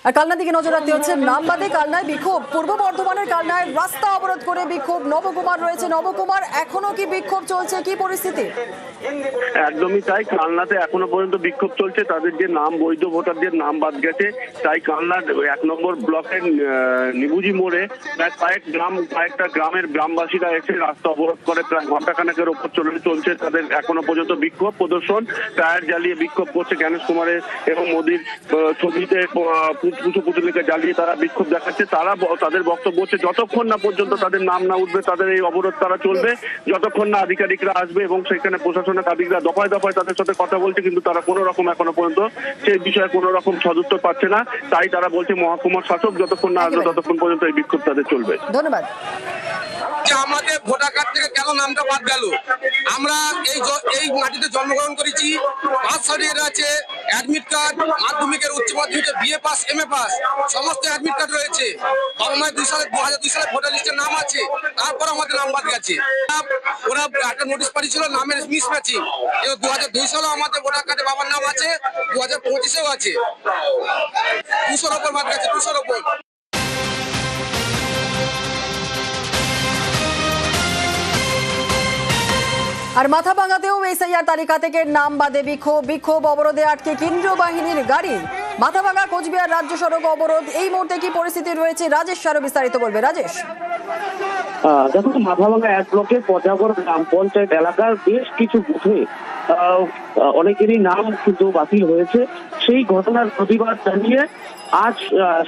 আর কালনার দিকে নজর রাখতে হচ্ছে। নামবাদে কালনায় বিক্ষোভ, পূর্ব বর্ধমানের কালনায় রাস্তা অবরোধ করে বিক্ষোভ। নবকুমার রয়েছে। নবকুমার, এখনো কি বিক্ষোভ চলছে, কি পরিস্থিতি? একদমই তাই, কালনাতে এখনো পর্যন্ত বিক্ষোভ চলছে। তাদের যে নাম, বৈধ ভোটারদের নাম বাদ গেছে, তাই কালনার 1 নম্বর ব্লকের নিবুজি মোড়ে কয়েকটা গ্রামের গ্রামবাসীরা এসে রাস্তা অবরোধ করে প্রায় ঘন্টাখানেকের ওপর চলছে তাদের এখনো পর্যন্ত বিক্ষোভ প্রদর্শন। টায়ার জ্বালিয়ে বিক্ষোভ করছে গণেশ কুমারের এবং মোদির ছবিতে পুতুলিকে জ্বালিয়ে তারা বিক্ষোভ দেখাচ্ছে। তাদের বক্তব্য হচ্ছে যতক্ষণ না পর্যন্ত তাদের নাম না উঠবে তাদের এই অবরোধ তারা চলবে, যতক্ষণ না আধিকারিকরা আসবে। এবং সেখানে প্রশাসনের আধিকারিকরা দফায় দফায় তাদের সাথে কথা বলছে, কিন্তু তারা কোনো রকম এখনো পর্যন্ত সেই বিষয়ে কোনো রকম সদুত্তর পাচ্ছে না। তাই তারা বলছে মহকুমার শাসক যতক্ষণ না আসবে ততক্ষণ পর্যন্ত এই বিক্ষোভ তাদের চলবে। ধন্যবাদ। আমাদের ভোটার কার্ড থেকে কেন নামটা বাদ গেল? আমরা এই মাটিতে জন্মগ্রহণ করেছি, বার্থ সার্টিফিকেট আছে, অ্যাডমিট কার্ড, মাধ্যমিকের উচ্চ মাধ্যমিকের বিএ পাস, এমএ পাস সমস্ত অ্যাডমিট কার্ড রয়েছে। বাবা মায়ের 2002 সালে ভোটার লিস্টের নাম আছে, তারপর আমাদের নাম বাদ গেছে। ওরা একটা নোটিশ পাঠিয়েছিল নামের মিস ম্যাচিং। 2002 সালে আমাদের ভোটার কার্ডে বাবার নাম আছে, 2025-এও আছে। 200-র ওপর বাদ গেছে, 200-র ওপর। আর মাথাভাঙাতেও এসআইআর তালিকা থেকে নাম বাদে বিক্ষোভ অবরোধে আটকে কেন্দ্রীয় বাহিনীর গাড়ি। মাথাভাঙা কোচবিহার রাজ্য সড়ক অবরোধ। এই মুহূর্তে কি পরিস্থিতি রয়েছে? রাজেশ আরো বিস্তারিত বলবে। রাজেশ, দেখুন, মাথাভাঙা 1 ব্লকের পচাগড় গ্রাম পঞ্চায়েত এলাকার বেশ কিছু বুথে অনেকেরই নাম কিন্তু বাতিল হয়েছে। সেই ঘটনার প্রতিবাদ জানিয়ে আজ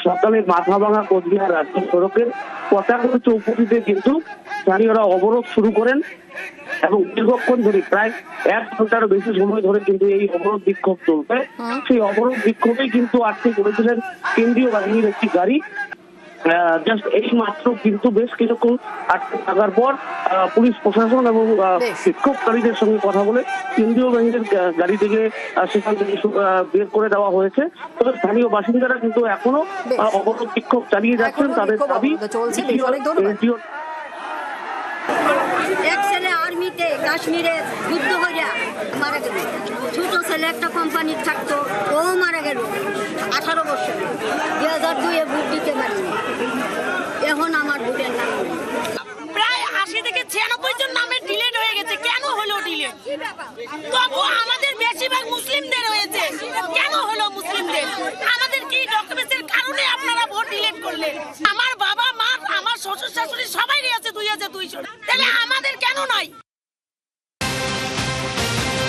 সকালে মাথাভাঙা কোচবিহার রাজ্য সড়কের পচাগড় চৌপতিতে কিন্তু স্থানীয়রা অবরোধ শুরু করেন এবং দীর্ঘক্ষণ ধরে প্রায় 1 ঘন্টারও বেশি সময় ধরে কিন্তু এই অবরোধ বিক্ষোভ চলছে। সেই অবরোধ বিক্ষোভে কিন্তু আটকে করেছিলেন কেন্দ্রীয় বাহিনীর একটি গাড়ি। জাস্ট এই মাত্র কিন্তু বেশ কিছুক্ষণ আটকে থাকার পর পুলিশ প্রশাসন এবং বিক্ষোভকারীদের সঙ্গে কথা বলে কেন্দ্রীয় বাহিনীর গাড়ি থেকে সেখান থেকে বের করে দেওয়া হয়েছে। তবে স্থানীয় বাসিন্দারা কিন্তু এখনো অবরোধ বিক্ষোভ চালিয়ে যাচ্ছেন। তাদের দাবি এক ছেলে আর্মিতে কাশ্মীরে যুদ্ধ হইয়া মারা গেল, ছোট ছেলে একটা কোম্পানির থাকতো, ও মারা গেল 18 বছর। 2002-এ ভোট দিতে পারিনি, এখন আমার ভোটের নাম প্রায় 80 থেকে 96 জন নামের ডিলেট হয়ে গেছে। কেন হলো ডিলেট? তবু আমাদের বেশিরভাগ মুসলিমদের হয়েছে। কেন হলো মুসলিমদের? আমাদের কি ডকুমেন্টের কারণে আপনারা ভোট ডিলেট করলেন? আমার বাবা মা, আমার শ্বশুর শাশুড়ি সবাই আছে 2200, তাহলে আমাদের কেন নয়?